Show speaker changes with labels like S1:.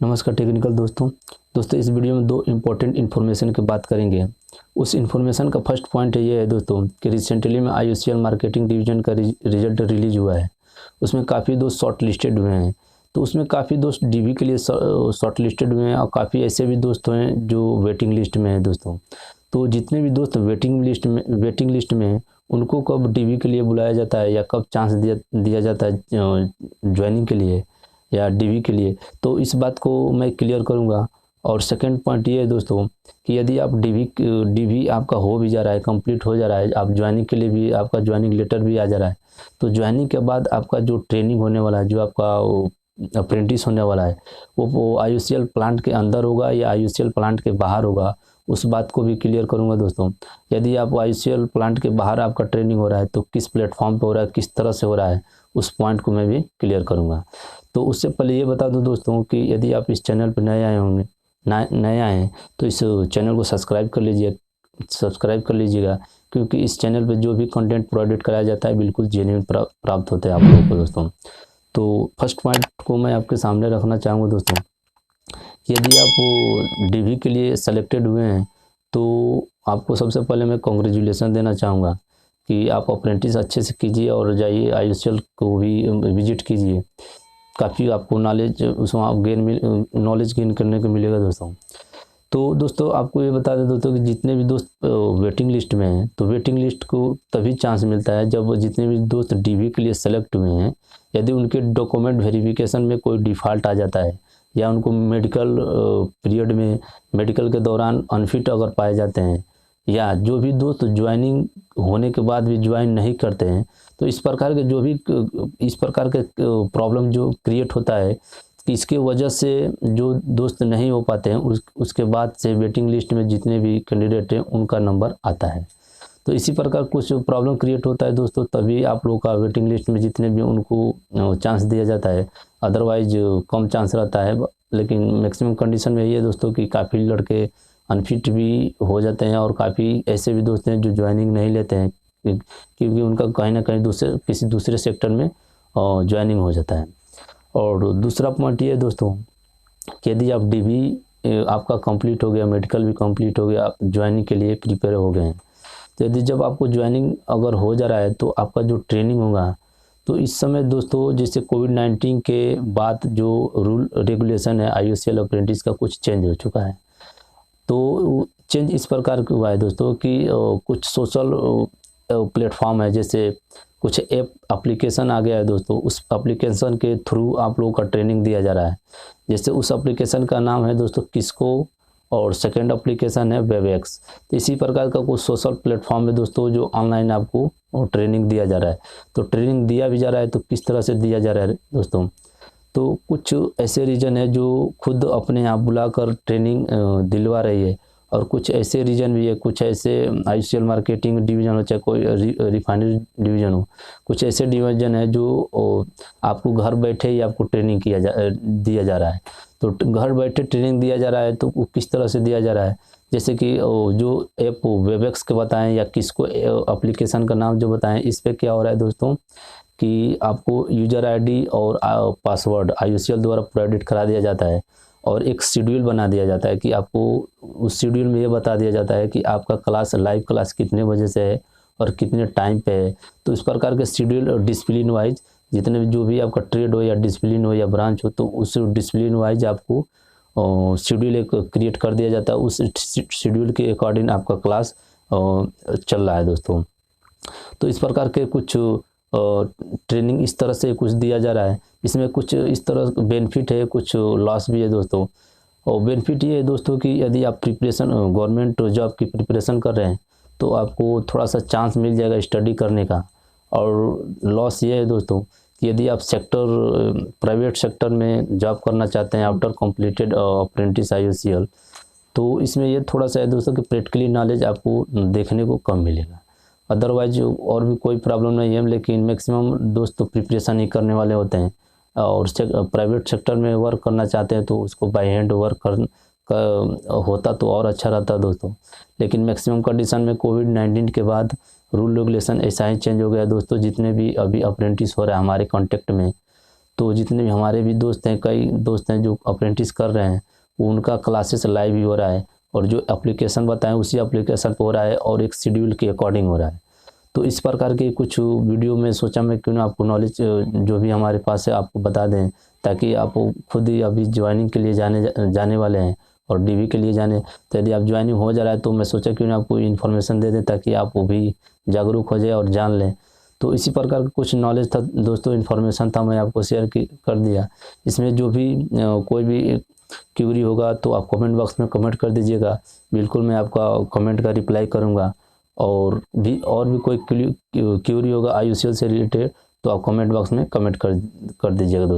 S1: नमस्कार टेक्निकल दोस्तों इस वीडियो में दो इम्पोर्टेंट इन्फॉर्मेशन की बात करेंगे। उस इन्फॉर्मेशन का फर्स्ट पॉइंट ये है दोस्तों कि रिसेंटली में आईयूसीएल मार्केटिंग डिवीजन का रिजल्ट रिलीज हुआ है। उसमें काफ़ी दोस्त शॉर्ट लिस्टेड हुए हैं, तो उसमें काफ़ी दोस्त डीवी के लिए शॉर्ट लिस्टेड हुए हैं और काफ़ी ऐसे भी दोस्त हैं जो वेटिंग लिस्ट में हैं दोस्तों। तो जितने भी दोस्त वेटिंग लिस्ट में हैं, उनको कब डीवी के लिए बुलाया जाता है या कब चांस दिया जाता है ज्वाइनिंग के लिए या डीवी के लिए, तो इस बात को मैं क्लियर करूंगा। और सेकंड पॉइंट ये है दोस्तों कि यदि आप डीवी आपका हो भी जा रहा है, कंप्लीट हो जा रहा है, आप ज्वाइनिंग के लिए भी आपका ज्वाइनिंग लेटर भी आ जा रहा है, तो ज्वाइनिंग के बाद आपका जो ट्रेनिंग होने वाला है, जो आपका अप्रेंटिस होने वाला है, वो आईयूसीएल प्लांट के अंदर होगा या आईयूसीएल प्लांट के बाहर होगा, उस बात को भी क्लियर करूंगा दोस्तों। यदि आप आईयूसीएल प्लांट के बाहर आपका ट्रेनिंग हो रहा है तो किस प्लेटफॉर्म पे हो रहा है, किस तरह से हो रहा है, उस पॉइंट को मैं भी क्लियर करूंगा। तो उससे पहले ये बता दूं दोस्तों कि यदि आप इस चैनल पर नए आए होंगे, नए आए हैं, तो इस चैनल को सब्सक्राइब कर लीजिएगा, क्योंकि इस चैनल पे जो भी कंटेंट प्रोवाइड कराया जाता है बिल्कुल जेन्युइन प्राप्त होता है आप लोगों को दोस्तों। तो फर्स्ट पॉइंट को मैं आपके सामने रखना चाहूँगा दोस्तों। यदि आप डीवी के लिए सेलेक्टेड हुए हैं तो आपको सबसे पहले मैं कॉन्ग्रेचुलेसन देना चाहूँगा कि आप अप्रेंटिस अच्छे से कीजिए और जाइए आईयूसीएल को भी विजिट कीजिए। काफ़ी आपको नॉलेज गेन करने को मिलेगा दोस्तों। तो दोस्तों आपको ये बता दें दोस्तों कि जितने भी दोस्त वेटिंग लिस्ट में हैं, तो वेटिंग लिस्ट को तभी चांस मिलता है जब जितने भी दोस्त डीवी के लिए सेलेक्ट हुए हैं, यदि उनके डॉक्यूमेंट वेरिफिकेशन में कोई डिफ़ॉल्ट आ जाता है या उनको मेडिकल के दौरान अनफिट अगर पाए जाते हैं, या जो भी दोस्त ज्वाइनिंग होने के बाद भी ज्वाइन नहीं करते हैं, तो इस प्रकार के प्रॉब्लम जो क्रिएट होता है कि इसके वजह से जो दोस्त नहीं हो पाते हैं, उसके बाद से वेटिंग लिस्ट में जितने भी कैंडिडेट हैं उनका नंबर आता है। तो इसी प्रकार कुछ प्रॉब्लम क्रिएट होता है दोस्तों, तभी आप लोगों का वेटिंग लिस्ट में जितने भी उनको चांस दिया जाता है, अदरवाइज कम चांस रहता है। लेकिन मैक्सिमम कंडीशन में ये है दोस्तों कि काफ़ी लड़के अनफिट भी हो जाते हैं और काफ़ी ऐसे भी दोस्त हैं जो ज्वाइनिंग नहीं लेते हैं, क्योंकि उनका कहीं ना कहीं किसी दूसरे सेक्टर में ज्वाइनिंग हो जाता है। और दूसरा पॉइंट ये है दोस्तों कि यदि आप डीवी आपका कंप्लीट हो गया, मेडिकल भी कंप्लीट हो गया, आप ज्वाइनिंग के लिए प्रिपेयर हो गए हैं, तो यदि जब आपको ज्वाइनिंग अगर हो जा रहा है तो आपका जो ट्रेनिंग होगा, तो इस समय दोस्तों जैसे कोविड-19 के बाद जो रूल रेगुलेशन है आईयूसीएल अप्रेंटिस का, कुछ चेंज हो चुका है। तो चेंज इस प्रकार का हुआ है दोस्तों कि कुछ सोशल प्लेटफॉर्म है, जैसे कुछ एप्लीकेशन आ गया है दोस्तों, उस एप्लीकेशन के थ्रू आप लोगों का ट्रेनिंग दिया जा रहा है। जैसे उस एप्लीकेशन का नाम है दोस्तों किस्को और सेकंड एप्लीकेशन है वेबएक्स। तो इसी प्रकार का कुछ सोशल प्लेटफॉर्म है दोस्तों जो ऑनलाइन आपको ट्रेनिंग दिया जा रहा है। तो ट्रेनिंग दिया भी जा रहा है, तो किस तरह से दिया जा रहा है दोस्तों, तो कुछ ऐसे रीजन है जो खुद अपने आप बुलाकर ट्रेनिंग दिलवा रही है, और कुछ ऐसे रीजन भी है, कुछ ऐसे आईयूसीएल मार्केटिंग डिवीजन हो चाहे कोई रिफाइनरी डिवीजन हो, कुछ ऐसे डिवीजन है जो आपको घर बैठे ही आपको ट्रेनिंग दिया जा रहा है। तो घर बैठे ट्रेनिंग दिया जा रहा है, तो किस तरह से दिया जा रहा है, जैसे कि जो ऐप वेबएक्स के बताएं या किसको एप्लीकेशन का नाम जो बताएं, इस पर क्या हो रहा है दोस्तों कि आपको यूजर आईडी और पासवर्ड आईयूसीएल द्वारा प्रोवाइड करा दिया जाता है, और एक शेड्यूल बना दिया जाता है कि आपको उस शेड्यूल में ये बता दिया जाता है कि आपका लाइव क्लास कितने बजे से है और कितने टाइम पे है। तो इस प्रकार के शेड्यूल और डिसिप्लिन वाइज जितने भी जो भी आपका ट्रेड हो या डिसिप्लिन हो या ब्रांच हो, तो उस डिसिप्लिन वाइज आपको शेड्यूल एक क्रिएट कर दिया जाता है। उस शेड्यूल के अकॉर्डिंग आपका क्लास चल रहा है दोस्तों। तो इस प्रकार के कुछ ट्रेनिंग इस तरह से कुछ दिया जा रहा है। इसमें कुछ इस तरह बेनिफिट है, कुछ लॉस भी है दोस्तों। और बेनिफिट ये है दोस्तों कि यदि आप गवर्नमेंट जॉब की प्रिपरेशन कर रहे हैं तो आपको थोड़ा सा चांस मिल जाएगा स्टडी करने का। और लॉस ये है दोस्तों कि यदि आप प्राइवेट सेक्टर में जॉब करना चाहते हैं आफ्टर कंप्लीटेड अप्रेंटिस आईयूसीएल, तो इसमें ये थोड़ा सा है दोस्तों कि प्रैक्टिकली नॉलेज आपको देखने को कम मिलेगा। अदरवाइज और भी कोई प्रॉब्लम नहीं है, लेकिन मैक्सिमम दोस्त तो प्रिपरेशन ही करने वाले होते हैं और प्राइवेट सेक्टर में वर्क करना चाहते हैं, तो उसको बाय हैंड वर्क होता तो और अच्छा रहता दोस्तों। लेकिन मैक्सिमम कंडीशन में कोविड-19 के बाद रूल रेगुलेशन ऐसा ही चेंज हो गया दोस्तों। जितने भी अभी अप्रेंटिस हो रहा है हमारे कॉन्टेक्ट में, तो जितने भी हमारे भी दोस्त हैं, कई दोस्त हैं जो अप्रेंटिस कर रहे हैं, वो उनका क्लासेस लाइव ही हो रहा है, और जो एप्लीकेशन बताएं उसी एप्लीकेशन पर हो रहा है, और एक शेड्यूल के अकॉर्डिंग हो रहा है। तो इस प्रकार के कुछ वीडियो में सोचा मैं क्यों ना आपको नॉलेज जो भी हमारे पास है आपको बता दें, ताकि आप खुद ही अभी ज्वाइनिंग के लिए जाने वाले हैं और डीवी के लिए जाने, तो यदि आप ज्वाइनिंग हो जा रहा है तो मैं सोचा क्यों ना आपको इन्फॉर्मेशन दे दें, ताकि आप वो भी जागरूक हो जाए और जान लें। तो इसी प्रकार का कुछ नॉलेज था दोस्तों, इन्फॉर्मेशन था, मैं आपको शेयर कर दिया। इसमें जो भी कोई भी क्यूरी होगा तो आप कमेंट बॉक्स में कमेंट कर दीजिएगा, बिल्कुल मैं आपका कमेंट का रिप्लाई करूँगा। और भी कोई क्यूरी होगा IUCL से रिलेटेड तो आप कमेंट बॉक्स में कमेंट कर दीजिएगा दोस्तों।